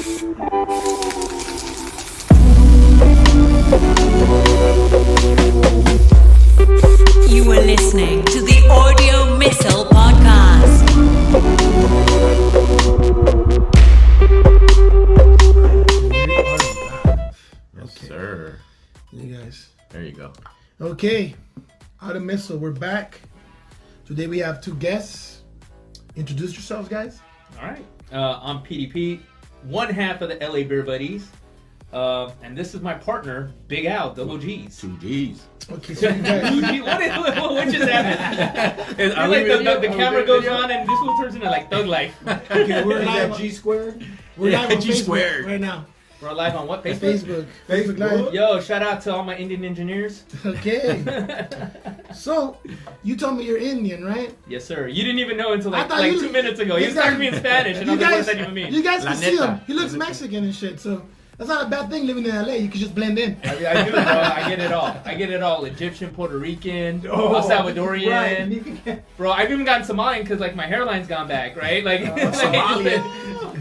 You are listening to the Audio Missile Podcast. Yes, sir. You guys. There you go. Okay, Audio Missile, we're back. Today we have two guests. Introduce yourselves, guys. All right. I'm PDP, one half of the LA Beer Buddies. And this is my partner, Bigg Al, double G's. 2 G's. Okay, so you guys. What just happened? The camera goes on and this one turns into like Thug Life. Okay, we're live. G squared? We're live on G Facebook squared. right now. We're live on what? Facebook? Facebook Live. Yo, shout out to all my Indian engineers. Okay. So, you told me you're Indian, right? Yes, sir. You didn't even know until I like thought you- 2 minutes ago. You Exactly. started me in Spanish and I was like, what does that even mean? You guys La can see neta. him. He looks Mexican and shit, so that's not a bad thing living in LA. You can just blend in. I do, bro. I get it all. I get it all. Egyptian, Puerto Rican, El Salvadorian. Right. Bro, I've even gotten Somalian because like my hairline's gone back, right? Like,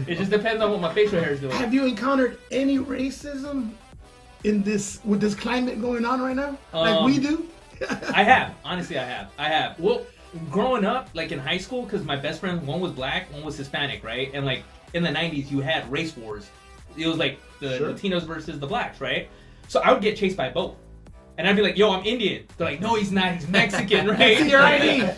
it just depends on what my facial hair is doing. Have you encountered any racism in this with this climate going on right now? Like we do? I have. Honestly, I have. Well, growing up, like in high school, because my best friend, one was black, one was Hispanic, right? And like in the 90s, you had race wars. It was like the Latinos versus the blacks, right? So I would get chased by both. And I'd be like, yo, I'm Indian. They're like, no, he's not. He's Mexican, right? Your ID.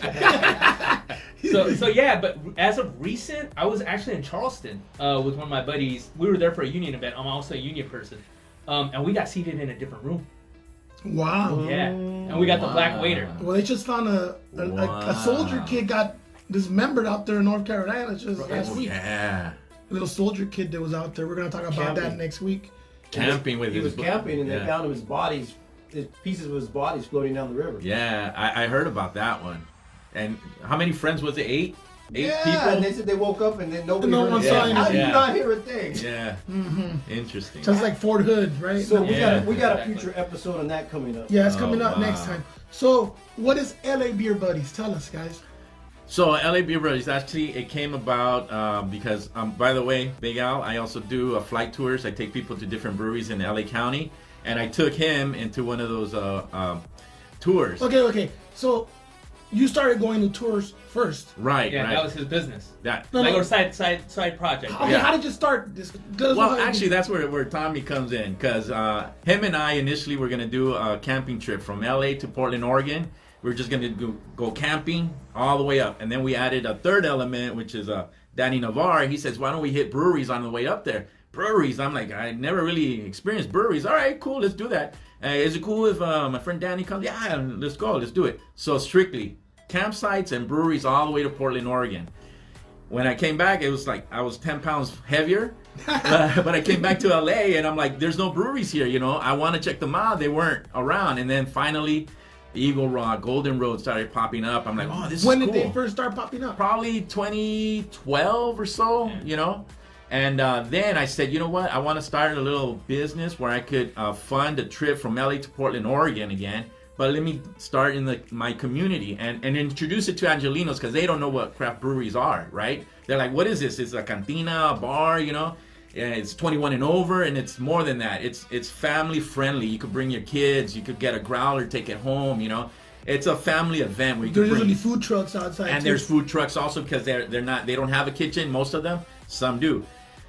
So yeah, but as of recent, I was actually in Charleston with one of my buddies. We were there for a union event. I'm also a union person. And we got seated in a different room. Wow. Yeah. And we got the black waiter. Well, they just found a soldier kid got dismembered out there in North Carolina just last week. Yeah. A little soldier kid that was out there. We're going to talk about that next week. Camping with He his was camping and they yeah. found his pieces of his bodies floating down the river. Yeah, I heard about that one. And how many friends was it? 8? 8 Yeah, people? and they said they woke up and then nobody No heard one it. saw How anything. do you Yeah. not hear a thing? Yeah. Mm-hmm. Interesting. Just like Fort Hood, right? So we got a exactly. future episode on that coming up. Yeah, it's coming up wow. next time. So, what is LA Beer Buddies? Tell us, guys. So LA Beer Breweries, actually, it came about because, by the way, Bigg Al, I also do flight tours. I take people to different breweries in LA County, and I took him into one of those tours. Okay. So, you started going to tours first. Right, Yeah, right. that was his business. That. No, Like no. or side project. Okay, Yeah. how did you start this? Well, actually, that's where Tommy comes in, because him and I initially were going to do a camping trip from LA to Portland, Oregon. We were just going to go camping all the way up. And then we added a third element, which is Danny Navarre. He says, why don't we hit breweries on the way up there? Breweries. I'm like, I never really experienced breweries. All right, cool, let's do that. Is it cool if my friend Danny comes? Yeah, let's go, let's do it. So strictly, campsites and breweries all the way to Portland, Oregon. When I came back, it was like I was 10 pounds heavier. But I came back to LA and I'm like, there's no breweries here, you know. I want to check them out. They weren't around. And then finally, Eagle Rock, Golden Road started popping up. I'm like, oh, this is cool. When did they first start popping up? Probably 2012 or so, you know. And then I said, you know what? I want to start a little business where I could fund a trip from LA to Portland, Oregon again. But let me start in my community and introduce it to Angelinos, because they don't know what craft breweries are, right? They're like, what is this? It's a cantina, a bar, you know? Yeah, it's 21 and over, and it's more than that. It's family friendly. You could bring your kids. You could get a growler, take it home, you know? It's a family event where you There's can bring... usually food trucks outside. And too. there's food trucks also, because they don't have a kitchen, most of them. Some do.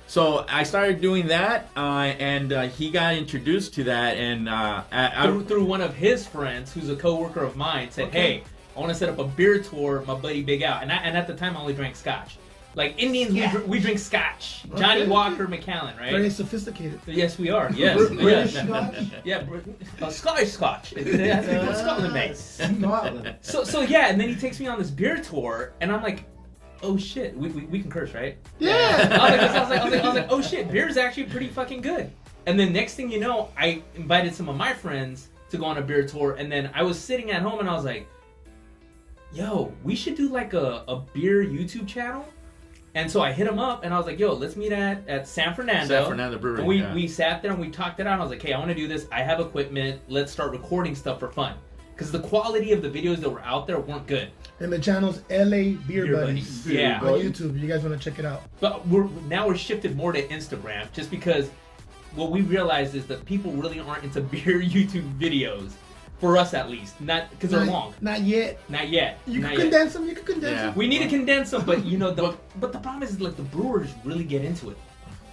So I started doing that, and he got introduced to that, and Through one of his friends, who's a coworker of mine, said, hey, I want to set up a beer tour with my buddy Bigg Al. And at the time, I only drank scotch. Like Indians, we drink scotch. Johnny Okay. Walker Macallan, right? Very sophisticated. Yes, we are. Yes. British yeah. Scotch? Yeah, Scottish Scotch. That's what Scotland makes. Scotland. So yeah, and then he takes me on this beer tour, and I'm like, oh shit, we can curse, right? Yeah. I was like, oh shit, beer's actually pretty fucking good. And then next thing you know, I invited some of my friends to go on a beer tour, and then I was sitting at home and I was like, yo, we should do like a beer YouTube channel. And so I hit him up and I was like, yo, let's meet at San Fernando. San Fernando Brewery. And we sat there and we talked it out. And I was like, hey, I want to do this. I have equipment. Let's start recording stuff for fun. Because the quality of the videos that were out there weren't good. And the channel's LA Beer Beer Buddies. Buddies. Yeah. On YouTube. You guys want to check it out. But we're shifted more to Instagram just because what we realized is that people really aren't into beer YouTube videos. For us at least. Not because they're long. Not yet. Not yet. You Not can yet. condense them. You can condense them. We need to condense them, but you know, but the problem is like the brewers really get into it.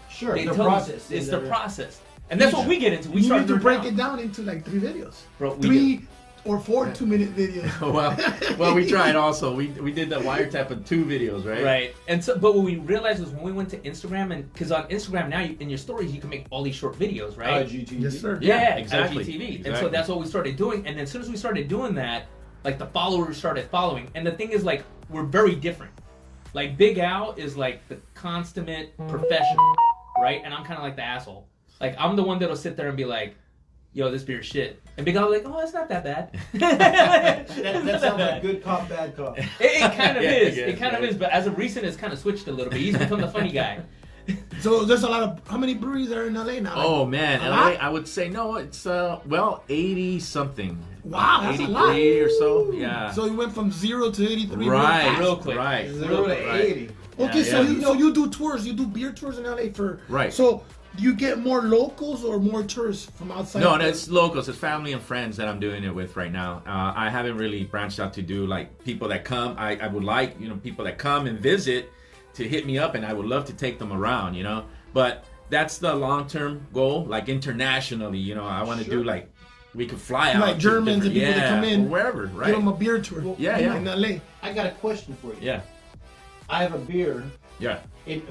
Sure, They the tell process. us it's the process, and that's what we get into. We You start need to break it down into like 3 videos. Bro, we 3 or 4 2-minute videos. well, we tried also. We did the wiretap of 2 videos, right? Right, and so, but what we realized was when we went to Instagram, and because on Instagram now, in your stories, you can make all these short videos, right? IGTV. Yes, sir. Yeah, exactly. IGTV. And Exactly. so that's what we started doing. And then as soon as we started doing that, like the followers started following. And the thing is, like, we're very different. Like Bigg Al is like the consummate professional, right? And I'm kind of like the asshole. Like I'm the one that'll sit there and be like, "Yo, this beer's shit," and Bigg Al will be like, "Oh, it's not that bad." That sounds like good cop, bad cop. It kind of Yeah, is. I It guess, kind of right? is. But as of recent, it's kind of switched a little bit. He's become the funny guy. So there's a lot of, how many breweries are in LA now? Oh man, A LA, lot? I would say no. It's 80 something. Wow, that's a 83 lot. or so. Yeah. So you went from 0 to 83 right, fast. real quick. Right. 0 to right. 80. Okay, Yeah, so yeah. you do tours, you do beer tours in LA for Right. So do you get more locals or more tourists from outside? No, it's locals. It's family and friends that I'm doing it with right now. I haven't really branched out to do like people that come. I would like, people that come and visit to hit me up, and I would love to take them around, But that's the long-term goal, like internationally, I want to do like, we could fly out. Like to Germans and different- people that come in, or wherever, Give right? them a beer tour. Yeah, in yeah. LA. I got a question for you. Yeah, I have a beer. yeah.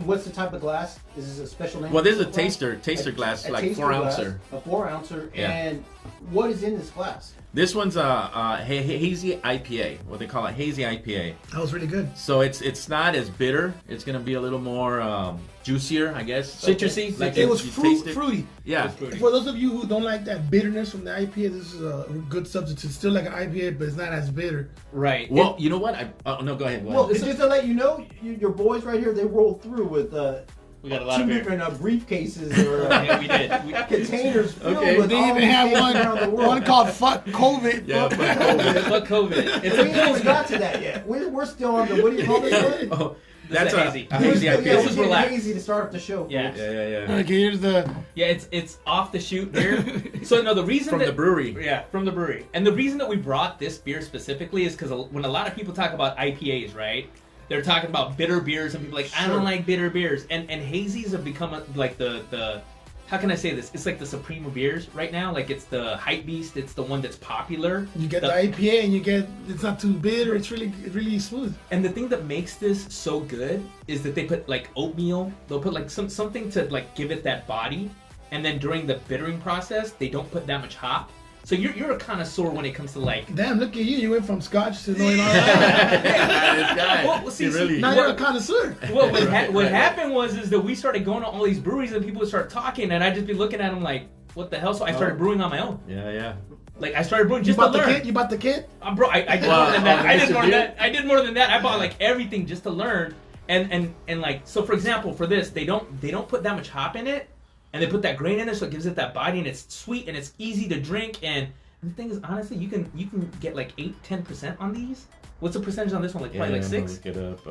What's the type of glass? Is this a special name? Well, this is a for the glass? taster glass, A like taster 4 glass, ouncer. A 4 ouncer. Yeah. And what is in this glass? This one's a hazy IPA, what they call a hazy IPA. That was really good. So it's not as bitter. It's gonna be a little more juicier, I guess. Citrusy. Like It was you taste it. fruity. Yeah. For those of you who don't like that bitterness from the IPA, this is a good substitute. Still like an IPA, but it's not as bitter. Right. Well, you know what? No, go ahead. Well, it's just to let you know, your boys right here, they rolled through with we got a lot 2 of beer. different briefcases or Yeah, we did. containers filled Okay. with They all even these have things around the world. one called Fuck COVID. Yeah. Fuck COVID. It's We a ain't even good got to that yet. We're still on the, what do you call this one? Oh, This that's is a hazy. hazy Yeah, IPA. This we're is getting relaxed. hazy to start off the show. Yeah. folks. Yeah. Okay, here's the. Yeah, it's off the shoot beer. So no, the reason From that, the brewery. Yeah, from the brewery. And the reason that we brought this beer specifically is because when a lot of people talk about IPAs, right? They're talking about bitter beers, and people are like, I don't like bitter beers. And hazies have become like the how can I say this? It's like the supreme of beers right now. Like it's the hype beast. It's the one that's popular. You get the IPA and you get, it's not too bitter. It's really smooth. And the thing that makes this so good is that they put like oatmeal. They'll put like something to like give it that body. And then during the bittering process, they don't put that much hop. So you're a connoisseur when it comes to like. Damn, look at you. You went from scotch to knowing all This that. guy. Well, see, He really. Now you're a connoisseur. Well, what happened was that we started going to all these breweries and people would start talking, and I'd just be looking at them like, what the hell? So I started brewing on my own. Yeah. Like I started brewing You just to bought the learn. kit? You bought the kit? Bro, I did Wow. more than that. Oh, I this did more is than you? that. I did more than that. I bought like everything just to learn. And like, so for example, for this, they don't put that much hop in it, and they put that grain in it, so it gives it that body, and it's sweet and it's easy to drink. And the thing is, honestly, you can get like 8-10% on these. What's the percentage on this one? Like probably like 6. Look it up.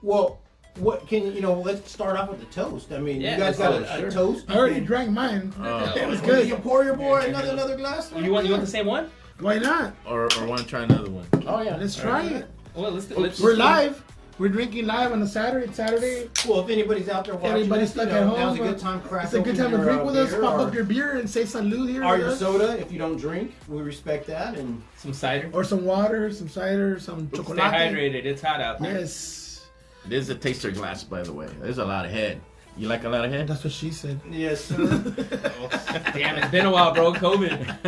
Well, what can let's start off with the toast. I mean, Yeah, you guys let's got go, a sure. toast. I already drank mine. Oh. It was You good. can pour your boy another glass. You want the same one? Why not? Or want to try another one? Oh yeah, Let's try it. Well, let's We're live. We're drinking live on a Saturday. It's Saturday. Well, if anybody's out there watching, Everybody's this, stuck at home. now's a good time. Crack It's a good open time to your, drink with us. beer Pop or, up your beer and say salud here. or with your us. soda. If you don't drink, we respect that. And some cider. Or some water, some cider, some Stay chocolate. hydrated. It's hot out there. Yes. This is a taster glass, by the way. There's a lot of head. You like a lot of head? That's what she said. yes, sir. Damn, it's been a while, bro. COVID.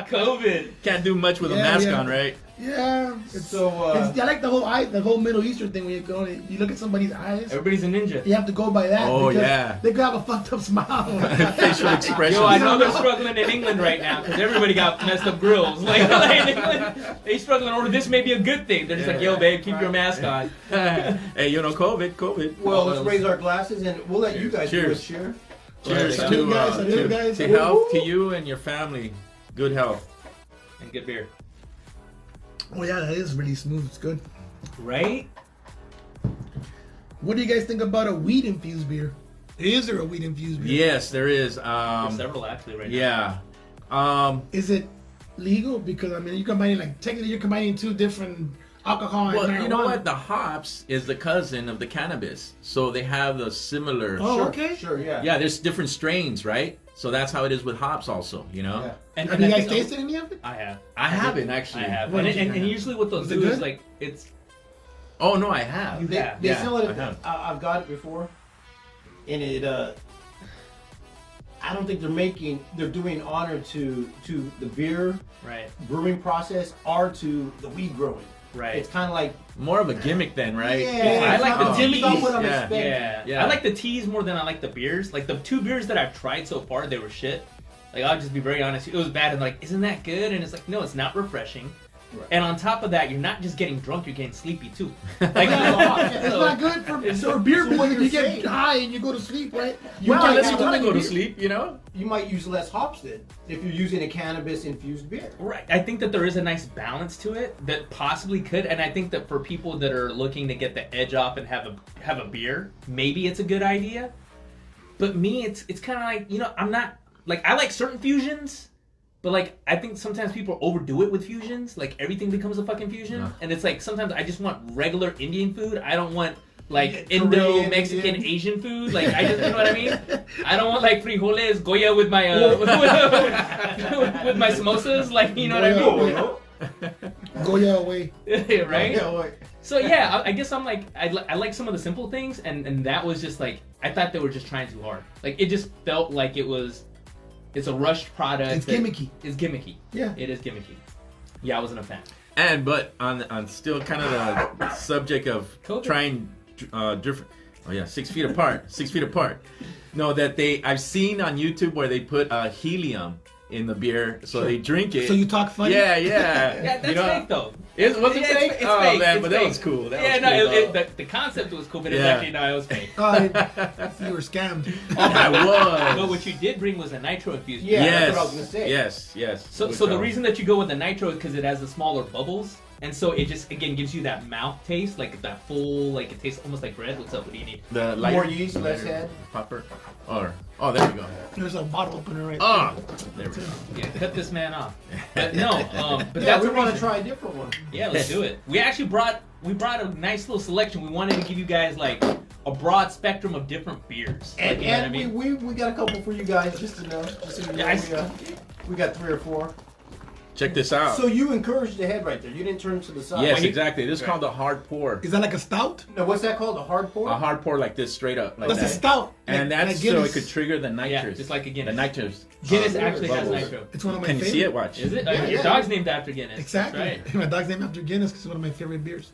COVID. Can't do much with a Yeah, mask yeah. on, right? Yeah. It's, So, I like the whole Middle Eastern thing. When you go, you look at somebody's eyes. Everybody's a ninja. You have to go by that. Oh, because yeah. They could have a fucked up smile. Facial expressions. Yo, I know they're struggling in England right now because everybody got messed up grills. Like in England, they struggling. Or this may be a good thing. They're just like, yo, babe, keep your mask on. Hey, COVID. well, let's raise our glasses and we'll let you guys do Cheers. it. Cheer. Cheers Salud, to, guys. Salud, guys. to health, to you and your family. Good health. And good beer. Oh yeah, that is really smooth. It's good. Right? What do you guys think about a weed infused beer? Is there a weed infused beer? Yes, there is. There's several actually right now. Yeah. Is it legal? Because I mean, you're combining technically you're combining two different alcohol and Well, marijuana. you know what? The hops is the cousin of the cannabis, so they have the similar. Oh, Sure, okay. Sure, yeah. Yeah, there's different strains, right? So that's how it is with hops, also. You know. Yeah. And, Have and you I guys think- tasted any of it? I have. I haven't actually. I have. What And, did you and have? usually what they'll Was it do is good? like it's Oh no, I have. They, Yeah. they Yeah, sell it. I have. I've got it before, and it. I don't think they're doing honor to the beer right. brewing process or to the weed growing. Right. It's kind of like More of a gimmick then, right? yeah. I like the it's teas. not what I'm Yeah. expecting. Yeah. Yeah. I like the teas more than I like the beers. Like the two beers that I've tried so far, they were shit. Like I'll just be very honest, it was bad. And like, isn't that good? And it's like, no, it's not refreshing. Right. And on top of that, you're not just getting drunk, you're getting sleepy too. Like, It's not good for beer so because what if you're you get saying- high and you go to sleep, right? Well, can't unless have you want to any go to beer. sleep, you know. You might use less hops then if you're using a cannabis infused beer. Right. I think that there is a nice balance to it that possibly could, and I think that for people that are looking to get the edge off and have a beer, maybe it's a good idea. But me, it's kind of like, you know, I'm not like I like certain fusions, but like I think sometimes people overdo it with fusions. Like everything becomes a fucking fusion, Yeah. and it's like sometimes I just want regular Indian food. I don't want like Yeah, Indo, Korean, Mexican, Indian. Asian food. Like I just, you know what I mean? I don't want like frijoles, Goya with my with my samosas. Like you know what I mean? Goya away. Right? Yeah, wait. So yeah, I guess I'm like I like some of the simple things, and that was just like I thought they were just trying too hard. Like it just felt like it's a rushed product. It's that gimmicky. It's gimmicky. Yeah. It is gimmicky. Yeah, I wasn't a fan. But on still kind of the subject of COVID. trying different. Oh yeah, 6 feet apart. 6 feet apart. No, that I've seen on YouTube where they put helium in the beer, so they drink it. So you talk funny? Yeah. Yeah, that's You know, fake though. Was it Yeah, fake? It's Oh fake. man, It's but that fake. was cool. That Yeah, was no, cool, though. the concept was cool, but it's Yeah. actually no, it was fake. You were scammed. I was. But what you did bring was a nitro infused. Yeah, beer. that's Yes. what I was gonna say. Yes. So the reason that you go with the nitro is because it has the smaller bubbles, and so it just again gives you that mouth taste, like that full, like it tastes almost like bread. What's up? What do you need? the More yeast, less head. popper. Oh, there we go. There's a bottle opener right Oh, there we go. Yeah, cut this man off. But no, but Yeah, that's we the want to reason. try a different one. Yeah, let's do it. We actually brought a nice little selection. We wanted to give you guys like a broad spectrum of different beers. And, Like, you know what I and mean? we got a couple for you guys just to know. Just so you know, Yeah, we got 3 or 4. Check this out. So you encouraged the head right there. You didn't turn to the side. Yes, Wait, exactly. This is called a hard pour. Is that like a stout? Now, what's that called? A hard pour? A hard pour like this, straight up, like That's that. a stout. And Like that's so Guinness. it could trigger the nitrous. Yeah, just like a Guinness. The nitrous. Guinness Oh, actually has bubbles. nitro. It's one of my Can you favorite. see it? Watch. Is it? Yeah, Your yeah. dog's named after Guinness. Exactly. That's right. My dog's named after Guinness because it's one of my favorite beers.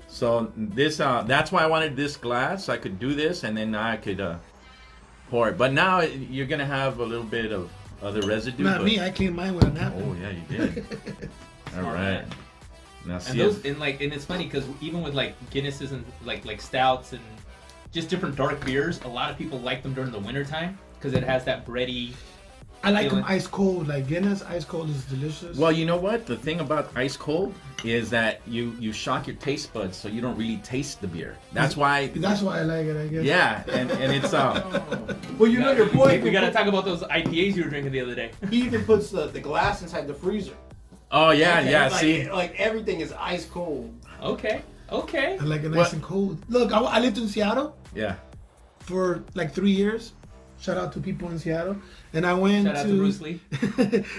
So this, that's why I wanted this glass. So I could do this, and then I could pour it. But now you're gonna have a little bit of other residue. Not but- me. I cleaned mine with a napkin. Oh yeah, you did. All Smart right. man. Now And see those if, and it's funny because even with like Guinnesses and like stouts and just different dark beers, a lot of people like them during the winter time because it has that bready. I like them feeling. ice cold. Like Guinness, ice cold is delicious. well, you know what? The thing about ice cold is that you shock your taste buds, so you don't really taste the beer. That's why. That's why I like it, I guess. Yeah, and it's Well, you know your boy. We got to talk about those IPAs you were drinking the other day. He even puts the glass inside the freezer. Oh yeah, Okay, yeah. like, See, like everything is ice cold. Okay. I like it nice What- and cold. Look, I lived in Seattle yeah. for like 3 years. Shout out to people in Seattle. And I went Shout out to Bruce Lee.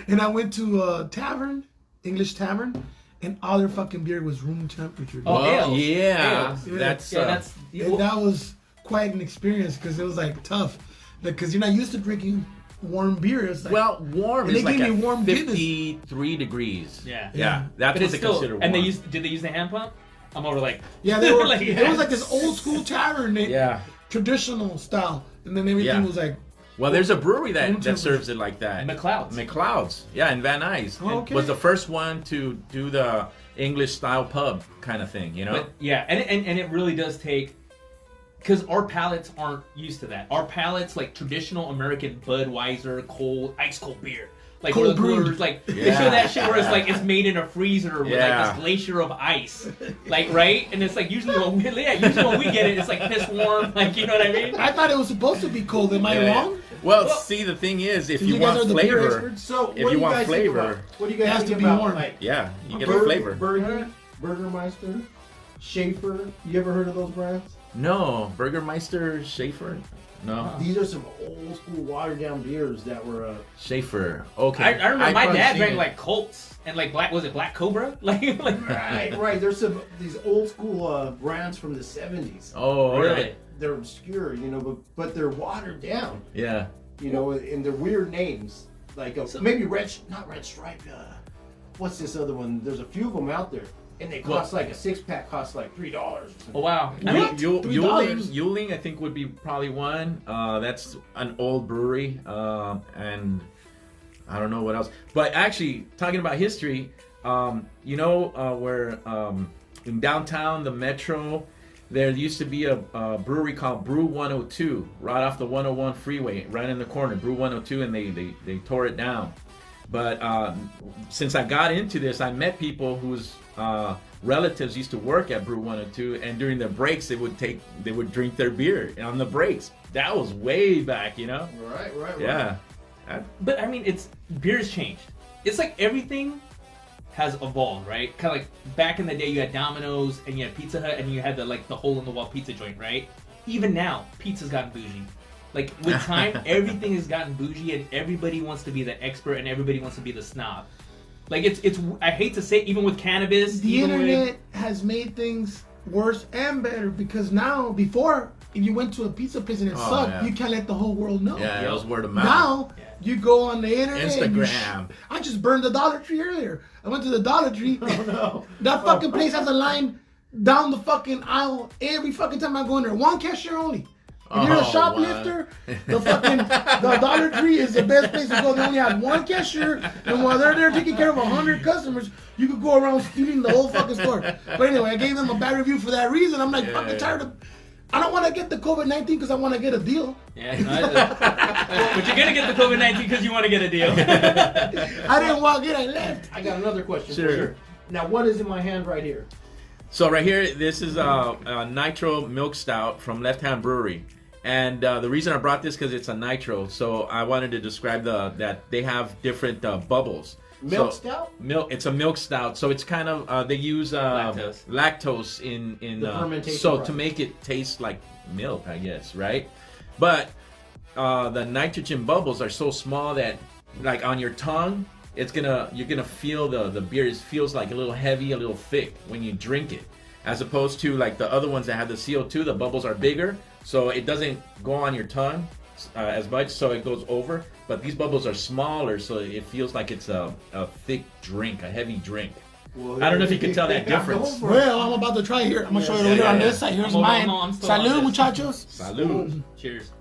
and I went to a tavern, English tavern, and all their fucking beer was room temperature. Oh, Well, ales. yeah. Ales. That's Yeah, that's. And that was quite an experience because it was like tough. Because you're not used to drinking warm beer. It's like, well, warm And is they like gave at me warm Guinness. 53 degrees. Yeah. Yeah, that's But what it's they still. consider warm. And did they use the hand pump? I'm over like. yeah, they were. Like, It was like this old school tavern, Yeah. traditional style, and then everything Yeah. was like, Well, there's a brewery Room that temperature. serves it like that. McLeod's. McLeod's. Yeah, in Van Nuys. Oh, okay. Was the first one to do the English style pub kind of thing, you know? But yeah, and it really does take, because our palates aren't used to that. Our palates, like traditional American Budweiser, ice cold beer. like Cold one of the brewed. coolers, like they Yeah. show that shit where it's like it's made in a freezer with like Yeah. this glacier of ice, like right, and it's like usually when we get it, it's like piss warm, like you know what I mean? I thought it was supposed to be cold. Am I Yeah. wrong? Well, see, the thing is, if Since you guys want are the beer flavor, experts. So If what you do want guys flavor, think about, what do you it guys has to think be about warm. like yeah, you get the flavor. Burgermeister, Schaefer? You ever heard of those brands? No, Burgermeister, Schaefer? No. These are some old school watered down beers that were Schaefer. Okay. I remember my probably dad seen drank it. like Colts and like Black Cobra, like right. There's some these old school brands from the 70s. Oh, really. really? They're obscure, you know, but they're watered down, Yeah. you know, and they're weird names like maybe not Red Stripe. What's this other one? There's a few of them out there, and they cost like a 6-pack costs like $3 or something. Oh wow! I Yule- mean, Yule- $3. Yuling, I think would be probably one. That's an old brewery, and I don't know what else. But actually, talking about history, where in downtown, the Metro, there used to be a brewery called Brew 102, right off the 101 freeway, right in the corner, Brew 102, and they tore it down. But since I got into this, I met people whose relatives used to work at Brew 102, and during their breaks, they would drink their beer on the breaks. That was way back, you know? Right. Yeah. but I mean, beer's changed. It's like everything has evolved, right? Kind of like back in the day, you had Domino's and you had Pizza Hut, and you had the hole in the wall pizza joint, right? Even now, pizza's gotten bougie. Like with time, everything has gotten bougie, and everybody wants to be the expert, and everybody wants to be the snob. Like it's I hate to say, even with cannabis, The even internet has made things worse and better because now, before, if you went to a pizza place and it sucked, yeah. you can't let the whole world know. Yeah, that was word of mouth. Now, you go on the internet. and you Instagram. I just burned the Dollar Tree earlier. I went to the Dollar Tree. Oh, no. That fucking place has a line down the fucking aisle every fucking time I go in there. One cashier only. If you're a Oh, shoplifter, the Dollar Tree is the best place to go. They only have one cashier, and while they're there taking care of 100 customers, you could go around stealing the whole fucking store. But anyway, I gave them a bad review for that reason. I'm like fucking tired of. I don't want to get the COVID-19 because I want to get a deal. Yeah, but you're gonna get the COVID-19 because you want to get a deal. I didn't walk in, I left. I got another question. Sure. For you. Now, what is in my hand right here? So right here, this is a Nitro Milk Stout from Left Hand Brewery. And the reason I brought this because it's a nitro, so I wanted to describe that they have different bubbles. Milk So, stout? It's a milk stout, so it's kind of they use lactose in The fermentation so process. to make it taste like milk, I guess, right? But the nitrogen bubbles are so small that like on your tongue, you're gonna feel the beer feels like a little heavy, a little thick when you drink it, as opposed to like the other ones that have the CO2. The bubbles are bigger. So it doesn't go on your tongue as much, so it goes over. But these bubbles are smaller, so it feels like it's a thick drink, a heavy drink. Well, I don't know if you can tell that difference. Well, I'm about to try here. I'm going to show you over Yeah, here on yeah. this side. Here's I'm mine. still on Salud, this. muchachos. Salud. Cheers.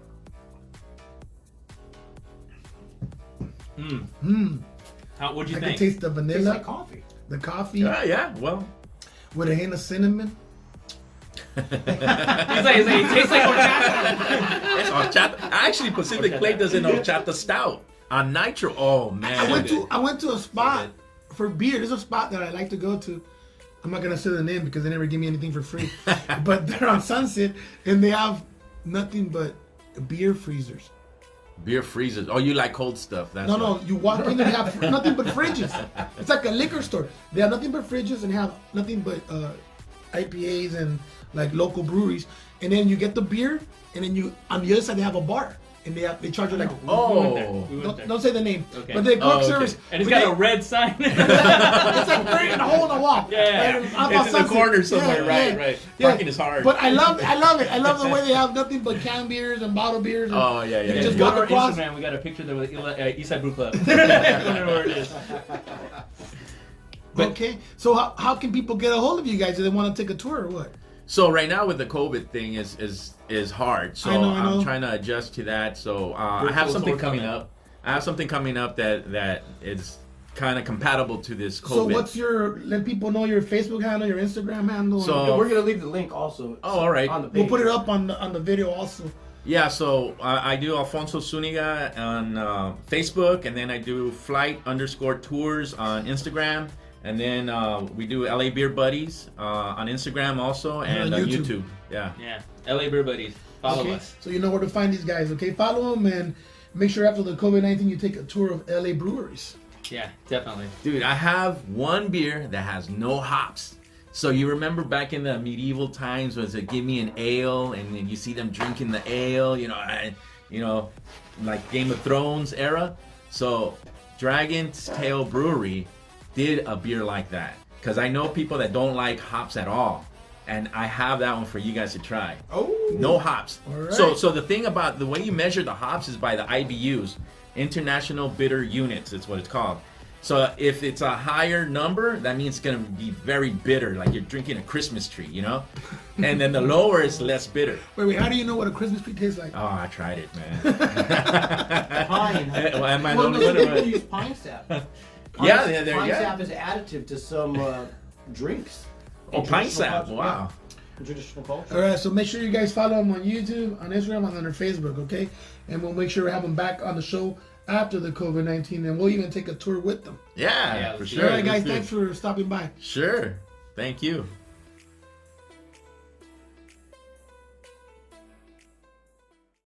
What'd you I can think? taste the Tastes vanilla, like coffee. the coffee, Yeah, well. with a hint of cinnamon. He's like, it tastes like horchata. It's horchata. Actually, Pacific Plate does an horchata stout on nitro. Oh man. I went to a spot for beer. There's a spot that I like to go to. I'm not gonna say the name because they never give me anything for free. But they're on Sunset and they have nothing but beer freezers. Beer freezers. Oh, you like cold stuff. That's No, why. no, you walk in and they have nothing but fridges. It's like a liquor store. They have nothing but fridges and have nothing but IPAs and like local breweries. And then you get the beer, and then you on the other side they have a bar, and they charge you like Oh. don't say the name, Okay. but they quick Oh, okay. service. And it's But got a red sign. it's like buried in a hole in the wall. Yeah. Right off It's in the Sunset. corner somewhere, Yeah, right. yeah. Parking is hard. But I love it. I love the way they have nothing but canned beers and bottle beers. And Oh, yeah. You Yeah, just go walk to our across. Instagram. We got a picture there with Eastside Brew Club. Whatever it is. Okay, so how can people get a hold of you guys? Do they want to take a tour or what? So right now with the COVID thing is hard. So I know. I'm trying to adjust to that. So I have Virtual something tour coming coming. up. I have something coming up that is kind of compatible to this COVID. So what's let people know your Facebook handle, your Instagram handle? So- and- And we're gonna leave the link also. Oh, all right. On the page. we'll put it up on the video also. Yeah, so I do Alfonso Zuniga on Facebook, and then I do flight_tours on Instagram, and then we do LA Beer Buddies on Instagram also, and on on YouTube. YouTube. Yeah. Yeah, LA Beer Buddies. Follow Okay, us. so you know where to find these guys. Okay, follow them and make sure after the COVID-19 you take a tour of LA breweries. Yeah, definitely. Dude, I have one beer that has no hops. So you remember back in the medieval times, was it give me an ale, and then you see them drinking the ale, like Game of Thrones era. So Dragon's Tail Brewery did a beer like that, because I know people that don't like hops at all, and I have that one for you guys to try. Oh. No hops. All right. So the thing about the way you measure the hops is by the IBUs, International Bitter Units. It's what it's called. So if it's a higher number, that means it's gonna be very bitter, like you're drinking a Christmas tree, And then the lower is less bitter. Wait, how do you know what a Christmas tree tastes like? Oh, I tried it, man. Pine. Am I the Well, only most one? people use pine sap. Yeah, Pine yeah. sap is additive to some drinks. Oh, In pine traditional sap! culture, Wow. yeah. In traditional culture. All right, so make sure you guys follow them on YouTube, on Instagram, and on their Facebook, okay? And we'll make sure we have them back on the show after the COVID-19, and we'll even take a tour with them. Yeah, Yeah, for let's do sure. All right, guys, let's do thanks it. for stopping by. Sure. Thank you.